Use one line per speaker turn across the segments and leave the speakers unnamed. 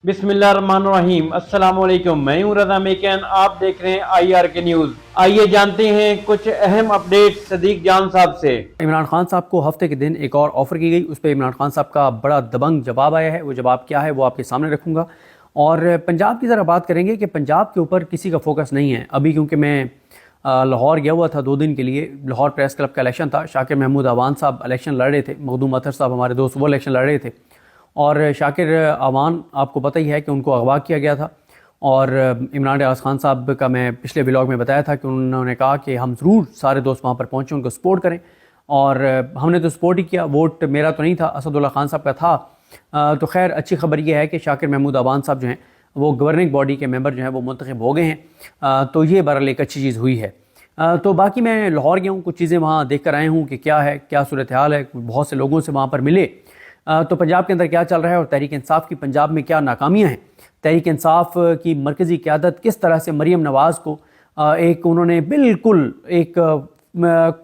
बिस्मिल्लाहिर्रहमानिर्रहीम। अस्सलाम वालेकुम। मैं हूं रज़ा मेकन, आप देख रहे हैं IR के न्यूज़। आइए जानते हैं कुछ अहम अपडेट सदीक जान साहब से।
इमरान खान साहब को हफ्ते के दिन एक और ऑफ़र की गई, उस पर इमरान खान साहब का बड़ा दबंग जवाब आया है। वो जवाब क्या है वो आपके सामने रखूँगा। और पंजाब की ज़रा बात करेंगे कि पंजाब के ऊपर किसी का फोकस नहीं है अभी, क्योंकि मैं लाहौर गया हुआ था 2 दिन के लिए। लाहौर प्रेस क्लब का इलेक्शन था, शाकिर महमूद अवान साहब इलेक्शन लड़ रहे थे, मखदूम अतर साहब हमारे दोस्त वो इलेक्शन लड़ रहे थे। और शाकिर अवान आपको पता ही है कि उनको अगवा किया गया था। और इमरान रियाज खान साहब का मैं पिछले व्लॉग में बताया था कि उन्होंने कहा कि हम ज़रूर सारे दोस्त वहाँ पर पहुँचें, उनको सपोर्ट करें। और हमने तो सपोर्ट ही किया, वोट मेरा तो नहीं था, असदुल्ला खान साहब का था। तो खैर अच्छी खबर ये है कि शाकिर महमूद अवान साहब जो हैं वो गवर्निंग बॉडी के मेंबर जो हैं वो मुंतखब हो गए हैं। तो ये बहरहाल एक अच्छी चीज़ हुई है। तो बाकी मैं लाहौर गया हूँ, कुछ चीज़ें वहाँ देख कर आए हूँ कि क्या है, क्या सूरत हाल है। बहुत से लोगों से वहाँ पर मिले। तो पंजाब के अंदर क्या चल रहा है और तहरीक इंसाफ की पंजाब में क्या नाकामियाँ हैं। तहरीक इंसाफ की मरकज़ी क़यादत किस तरह से मरीम नवाज़ को एक उन्होंने बिल्कुल एक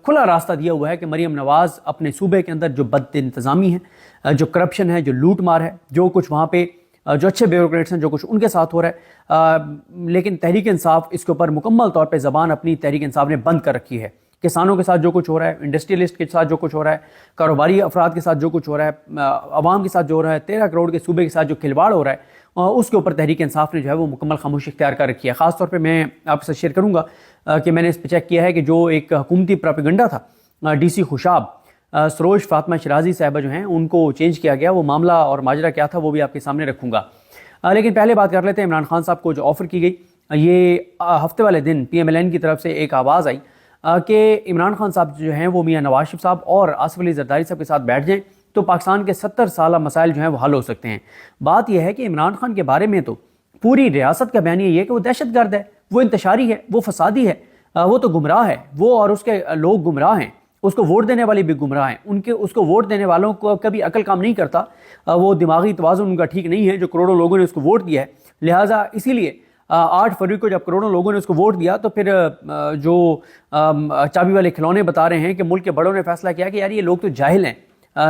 खुला रास्ता दिया हुआ है कि मरीम नवाज़ अपने सूबे के अंदर जो बद इंतज़ामी है, जो करप्शन है, जो लूट मार है, जो कुछ वहाँ पे जो अच्छे ब्यूरोक्रेट्स हैं, जो कुछ उनके साथ हो रहा है, लेकिन तहरीक इंसाफ इसके ऊपर मुकम्मल तौर पे ज़बान अपनी तहरीक इंसाफ ने बंद कर रखी है। किसानों के साथ जो कुछ हो रहा है, इंडस्ट्रियलिस्ट के साथ जो कुछ हो रहा है, कारोबारी अफराद के साथ जो कुछ हो रहा है, आवाम के साथ जो हो रहा है, 13 करोड़ के सूबे के साथ जो खिलवाड़ हो रहा है, उसके ऊपर तहरीक इंसाफ ने जो है वो मुकम्मल खामोशी इख्तियार कर रखी है। ख़ास तौर पे मैं आपसे शेयर करूँगा कि मैंने इस पर चेक किया है कि जो एक हुकूमती प्रोपेगेंडा था, DC खुशाब सरोज फातिमा शिराजी साहिबा जो हैं उनको चेंज किया गया। वो मामला और माजरा क्या था वो भी आपके सामने रखूँगा। लेकिन पहले बात कर लेते हैं इमरान खान साहब को जो ऑफ़र की गई। ये हफ्ते वाले दिन PMLN की तरफ से एक आवाज़ आई कि इमरान खान साहब जो हैं वो मियां नवाज शरीफ साहब और आसिफ अली जरदारी साहब के साथ बैठ जाएं तो पाकिस्तान के 70 साल मसाइल जो हैं वो हल हो सकते हैं। बात यह है कि इमरान खान के बारे में तो पूरी रियासत का बयान ये है कि वो दहशतगर्द है, वो इंतशारी है, वो फसादी है, वो तो गुमराह है, वो और उसके लोग गुमराह हैं, उसको वोट देने वाले भी गुमराह हैं। उनके उसको वोट देने वालों को कभी अकल काम नहीं करता, वो दिमागी तवाज़ुन उनका ठीक नहीं है, जो करोड़ों लोगों ने उसको वोट दिया है। लिहाजा इसीलिए 8 फरवरी को जब करोड़ों लोगों ने उसको वोट दिया तो फिर जो चाबी वाले खिलौने बता रहे हैं कि मुल्क के बड़ों ने फैसला किया कि यार ये लोग तो जाहिल हैं,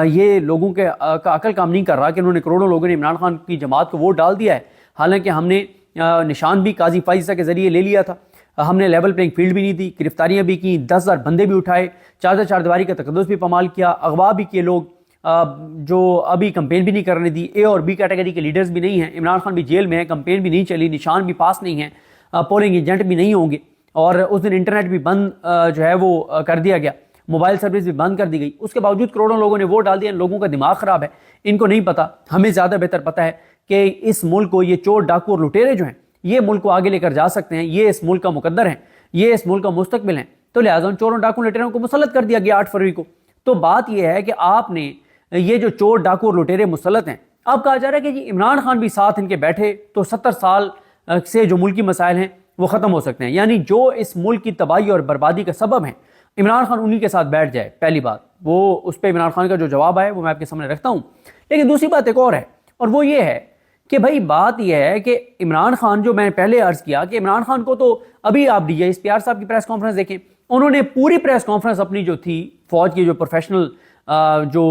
ये लोगों के का अकल काम नहीं कर रहा कि उन्होंने करोड़ों लोगों ने इमरान खान की जमात को वोट डाल दिया है। हालांकि हमने निशान भी काजी फाइजा के ज़रिए ले लिया था, हमने लेवल प्लेइंग फील्ड भी नहीं दी, गिरफ्तारियाँ भी की, 10,000 बंदे भी उठाए, चारदीवारी का तकद्दुस भी पमाल किया, अगवा भी किए लोग, जो अभी कंपेन भी नहीं करने दी। A और B कैटेगरी के लीडर्स भी नहीं हैं, इमरान खान भी जेल में है, कंपेन भी नहीं चली, निशान भी पास नहीं है, पोलिंग एजेंट भी नहीं होंगे। और उस दिन इंटरनेट भी बंद जो है वो कर दिया गया, मोबाइल सर्विस भी बंद कर दी गई। उसके बावजूद करोड़ों लोगों ने वोट डाल दिया। इन लोगों का दिमाग ख़राब है, इनको नहीं पता, हमें ज़्यादा बेहतर पता है कि इस मुल्क को ये चोर डाकू और लुटेरे जो हैं ये मुल्क को आगे लेकर जा सकते हैं, ये इस मुल्क का मुकद्दर है, ये इस मुल्क का मुस्तकबिल है। तो लिहाजा उन चोरों डाकू लुटेरों को मुसल्लत कर दिया गया 8 फरवरी को। तो बात यह है कि आपने ये जो चोर डाकू और लुटेरे मुसल्लत हैं, अब कहा जा रहा है कि जी इमरान खान भी साथ इनके बैठे तो 70 साल से जो मुल्की मसाइल हैं वो ख़त्म हो सकते हैं। यानी जो इस मुल्क की तबाही और बर्बादी का सबब है, इमरान खान उन्हीं के साथ बैठ जाए। पहली बात वो, उस पर इमरान खान का जो जवाब आया वो मैं आपके सामने रखता हूँ। लेकिन दूसरी बात एक और है, और वो ये है कि भाई बात यह है कि इमरान खान, जो मैं पहले अर्ज़ किया कि इमरान खान को तो अभी आप DGP साहब की प्रेस कॉन्फ्रेंस देखें, उन्होंने पूरी प्रेस कॉन्फ्रेंस अपनी जो थी फ़ौज की जो प्रोफेशनल जो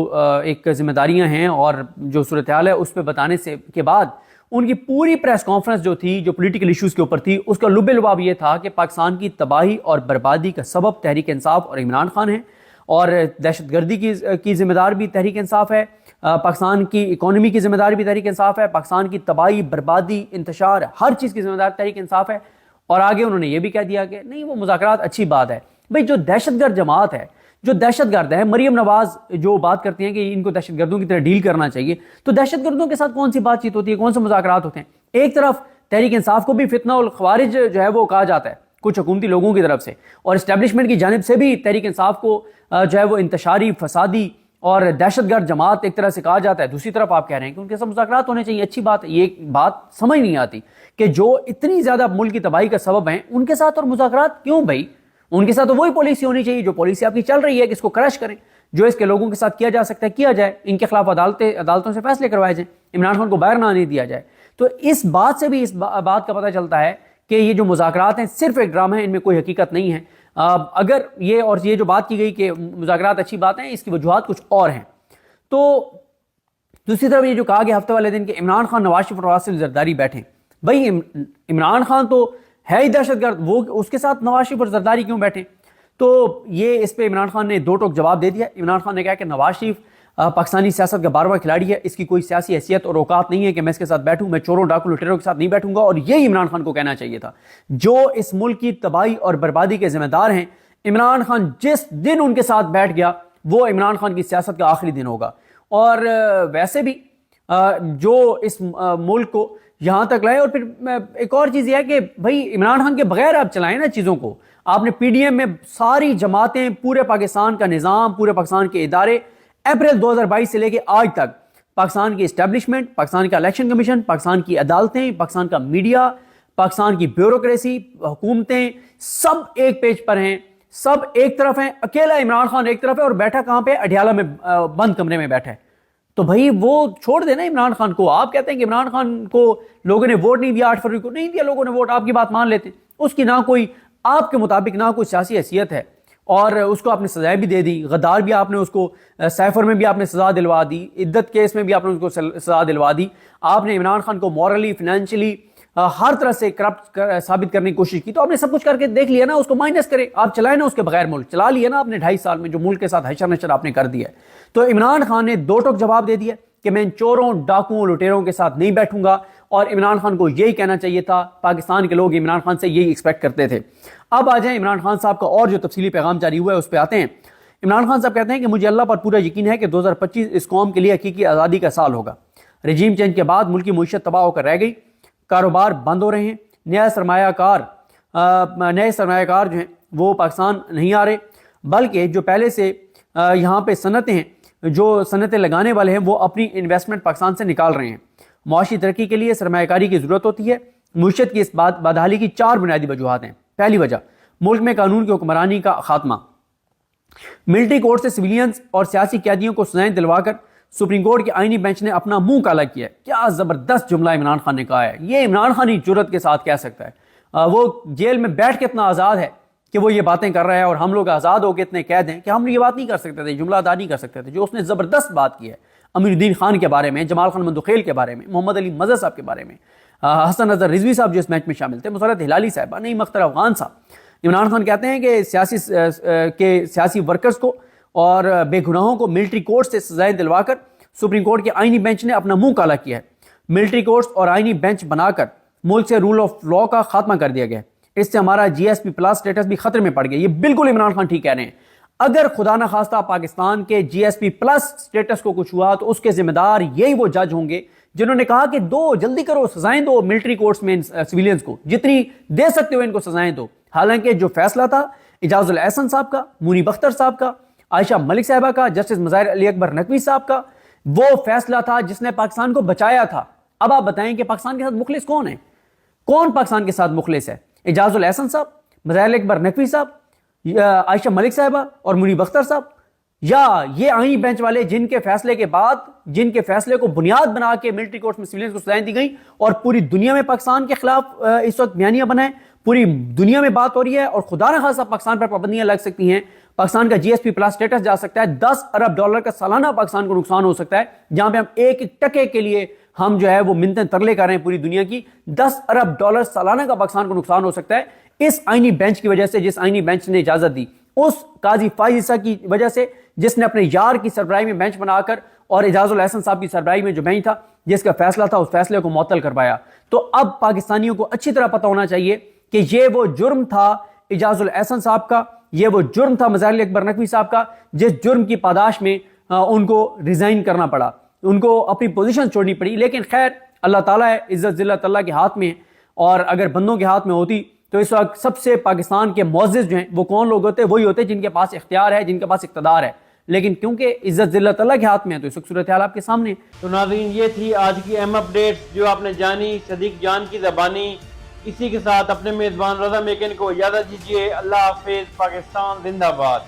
एक जिम्मेदारियां हैं और जो सूरत हाल है उस पर बताने से के बाद उनकी पूरी प्रेस कॉन्फ्रेंस जो थी, जो पॉलिटिकल इश्यूज़ के ऊपर थी, उसका लुबे लुबाब ये था कि पाकिस्तान की तबाही और बर्बादी का सबब तहरीक इंसाफ और इमरान खान है, और दहशतगर्दी की ज़िम्मेदार भी तहरीक इंसाफ है, पाकिस्तान की इकॉनमी की ज़िम्मेदार भी तहरीक इंसाफ है, पाकिस्तान की तबाही, बर्बादी, इंतशार, हर चीज़ की ज़िम्मेदार तहरीक इंसाफ है। और आगे उन्होंने ये भी कह दिया कि नहीं, वो मुज़ाकरात अच्छी बात है। भाई जो दहशतगर्द जमात है, जो दहशतगर्द है, मरीम नवाज जो बात करती हैं कि इनको दहशतगर्दों की तरह डील करना चाहिए, तो दहशतगर्दों के साथ कौन सी बातचीत होती है, कौन से मुज़ाकरात होते हैं? एक तरफ तहरीक इंसाफ को भी फितना और खवारिज जो है वो कहा जाता है कुछ हुकूमती लोगों की तरफ से, और इस्टेब्लिशमेंट की जानिब से भी तहरीक इंसाफ को जो है वो इंतशारी, फसादी और दहशतगर्द जमात एक तरह से कहा जाता है। दूसरी तरफ आप कह रहे हैं कि उनके साथ मुज़ाकरात होने चाहिए, अच्छी बात है। ये बात समझ नहीं आती कि जो इतनी ज़्यादा मुल्क की तबाही का सबब हैं उनके साथ और मुज़ाकरात क्यों? भाई उनके साथ तो वही पॉलिसी होनी चाहिए जो पॉलिसी आपकी चल रही है कि इसको क्रश करें, जो इसके लोगों के साथ किया जा सकता है किया जाए, इनके खिलाफ अदालतों से फैसले करवाए जाए, इमरान खान को बाहर ना आने दिया जाए। तो इस बात से भी इस बात का पता चलता है कि ये जो मुज़ाकरात हैं सिर्फ एक ड्रामा है, इनमें कोई हकीकत नहीं है। अगर ये जो बात की गई कि मुज़ाकरात अच्छी बात है, इसकी वजूहात कुछ और हैं। तो दूसरी तरफ ये जो कहा गया हफ्ते वाले दिन कि इमरान खान, नवाज शरीफ और वासिल जरदारी बैठे, भाई इमरान खान तो है ही दहशतगर्द, वो उसके साथ नवाज शरीफ और जरदारी क्यों बैठे? तो ये इस पे इमरान खान ने दो टोक जवाब दे दिया। इमरान खान ने कहा कि नवाज शरीफ पाकिस्तानी सियासत का 12वां खिलाड़ी है, इसकी कोई सियासी हैसियत और औकात नहीं है कि मैं इसके साथ बैठूं, मैं चोरों डाकू लुटेरों के साथ नहीं बैठूंगा। और यही इमरान खान को कहना चाहिए था। जो इस मुल्क की तबाही और बर्बादी के जिम्मेदार हैं, इमरान खान जिस दिन उनके साथ बैठ गया वो इमरान खान की सियासत का आखिरी दिन होगा। और वैसे भी जो इस मुल्क को यहाँ तक लाए, और फिर एक और चीज़ ये है कि भाई इमरान खान के बगैर आप चलाएं ना चीज़ों को। आपने पीडीएम में सारी जमातें, पूरे पाकिस्तान का निज़ाम, पूरे पाकिस्तान के इदारे, अप्रैल 2022 से लेके आज तक पाकिस्तान की एस्टेब्लिशमेंट, पाकिस्तान का इलेक्शन कमीशन, पाकिस्तान की अदालतें, पाकिस्तान का मीडिया, पाकिस्तान की ब्यूरोक्रेसी, हुकूमतें, सब एक पेज पर हैं, सब एक तरफ हैं। अकेला इमरान खान एक तरफ है और बैठा कहाँ पे? अडियाला में बंद कमरे में बैठा है। तो भाई वो छोड़ देना इमरान खान को। आप कहते हैं कि इमरान खान को लोगों ने वोट नहीं दिया, 8 फरवरी को नहीं दिया लोगों ने वोट, आपकी बात मान लेते हैं। उसकी ना कोई आपके मुताबिक ना कोई सियासी हैसियत है, और उसको आपने सजाएं भी दे दी। गद्दार भी आपने उसको, सैफर में भी आपने सजा दिलवा दी, इद्दत केस में भी आपने उसको सजा दिलवा दी। आपने इमरान खान को मॉरली, फाइनेंशियली, हर तरह से करप्ट साबित करने की कोशिश की। तो आपने सब कुछ करके देख लिया ना, उसको माइनस करे। आप चलाए ना उसके बगैर मुल्क, चला लिया ना आपने 2.5 साल में, जो मुल्क के साथ हशर नशर आपने कर दिया है। तो इमरान खान ने दो टोक जवाब दे दिया कि मैं इन चोरों, डाकुओं, लुटेरों के साथ नहीं बैठूंगा। और इमरान खान को यही कहना चाहिए था। पाकिस्तान के लोग इमरान खान से यही एक्सपेक्ट करते थे। अब आ जाए इमरान खान साहब का और जो तफसीली पैगाम जारी हुआ है उस पर आते हैं। इमरान खान साहब कहते हैं कि मुझे अल्लाह पर पूरा यकीन है कि 2025 इस कौम के लिए हकीकी आज़ादी का साल होगा। रजीम चेंज के बाद मुल्क की मईशत तबाह होकर रह गई, कारोबार बंद हो रहे हैं, नए सरमायाकार जो हैं वो पाकिस्तान नहीं आ रहे, बल्कि जो पहले से यहाँ पे सनतें हैं, जो सनतें लगाने वाले हैं, वो अपनी इन्वेस्टमेंट पाकिस्तान से निकाल रहे हैं। मुआशी तरक्की के लिए सरमायाकारी की ज़रूरत होती है। मईशत की इस बदहाली की 4 बुनियादी वजूहात हैं। पहली वजह, मुल्क में कानून की हुक्मरानी का खात्मा। मिलिट्री कोर्ट से सिविलियंस और सियासी कैदियों को सजाएं दिलवाकर सुप्रीम कोर्ट के आईनी बेंच ने अपना मुंह काला किया। क्या ज़बरदस्त जुमला इमरान खान ने कहा है। ये इमरान खान ही जुर्रत के साथ कह सकता है। वो जेल में बैठ के इतना आज़ाद है कि वो ये बातें कर रहा है, और हम लोग आज़ाद होकर इतने कैद हैं कि हम ये बात नहीं कर सकते थे, जुमला अदा नहीं कर सकते थे। जो उसने ज़बरदस्त बात की है अमीरुद्दीन खान के बारे में, जमाल खान मंदुखेल के बारे में, मोहम्मद अली मज़हर साहब के बारे में, हसन अजहर रिजवी साहब जो इस मैच में शामिल थे, मुसरत हिलाली साहब, नईम अख्तर अफगान साहब। इमरान खान कहते हैं कि सियासी वर्कर्स को और बेगुनाहों को मिलिट्री कोर्ट से सजाएं दिलवाकर सुप्रीम कोर्ट के आईनी बेंच ने अपना मुंह काला किया है। मिलिट्री कोर्ट्स और आईनी बेंच बनाकर मुल्क से रूल ऑफ लॉ का खात्मा कर दिया गया है। इससे हमारा GSP प्लस स्टेटस भी खतरे में पड़ गया। ये बिल्कुल इमरान खान ठीक कह रहे हैं। अगर खुदा न खास्ता पाकिस्तान के GSP प्लस स्टेटस को कुछ हुआ तो उसके जिम्मेदार यही वो जज होंगे जिन्होंने कहा कि दो जल्दी करो, सजाएं दो मिलिट्री कोर्ट्स में सिविलियंस को, जितनी दे सकते हो इनको सजाएं दो। हालांकि जो फैसला था इजाजुल एहसन साहब का, मुनीब अख्तर साहब का, आयशा मलिक साहबा का, जस्टिस मज़ाहिर अली अकबर नकवी साहब का, वो फैसला था जिसने पाकिस्तान को बचाया था। अब आप बताएं कि पाकिस्तान के साथ मुखलिस कौन है? कौन पाकिस्तान के साथ मुखलिस है? इजाजुल एहसन साहब, मज़ाहिर अली अकबर नकवी साहब, आयशा मलिक साहबा और मुनीब अख्तर साहब, या ये आईनी बेंच वाले जिनके फैसले के बाद, जिनके फैसले को बुनियाद बना के मिलिट्री कोर्ट्स में सिविलियंस को सजाएं दी गई और पूरी दुनिया में पाकिस्तान के खिलाफ इस वक्त बयानियां बनाए, पूरी दुनिया में बात हो रही है और खुदा न खासा पाकिस्तान पर पाबंदियां लग सकती हैं। पाकिस्तान का GSP प्लस स्टेटस जा सकता है, $10 अरब का सालाना पाकिस्तान को नुकसान हो सकता है, जहां पे हम एक एक टके के लिए हम जो है वो मिन्नतें तरले कर रहे हैं पूरी दुनिया की। $10 अरब सालाना का पाकिस्तान को नुकसान हो सकता है इस आईनी बेंच की वजह से, जिस आईनी बेंच ने इजाजत दी, उस काजी फाइज ईसा की वजह से, जिसने अपने यार की सरबराही में बेंच बनाकर और इजाजुल एहसन साहब की सरबराही में जो बेंच था जिसका फैसला था, उस फैसले को मुअत्तल करवाया। तो अब पाकिस्तानियों को अच्छी तरह पता होना चाहिए कि ये वो जुर्म था इजाजुल एहसन साहब का, ये वो जुर्म था मज़ाहिर अली अकबर नकवी साहब का, जिस जुर्म की पादाश में उनको रिजाइन करना पड़ा, उनको अपनी पोजीशन छोड़नी पड़ी। लेकिन खैर अल्लाह ताला है, इज्जत जिल्लत अल्लाह के हाथ में है, और अगर बंदों के हाथ में होती तो इस वक्त सबसे पाकिस्तान के मुअज़्ज़िज़ जो हैं वो कौन लोग होते? वही होते जिनके पास इख्तियार है, जिनके पास इक़्तिदार है। लेकिन क्योंकि इज्जत जिल्लत अल्लाह के हाथ में है तो इस वक्त सूरत हाल आपके सामने है।
तो नाज़रीन, ये थी आज की अहम अपडेट्स जो आपने जानी सदीक जान की ज़बानी। इसी के साथ अपने मेज़बान रज़ा मेकन को इजाज़त दीजिए। अल्लाह हाफ़िज़। पाकिस्तान जिंदाबाद।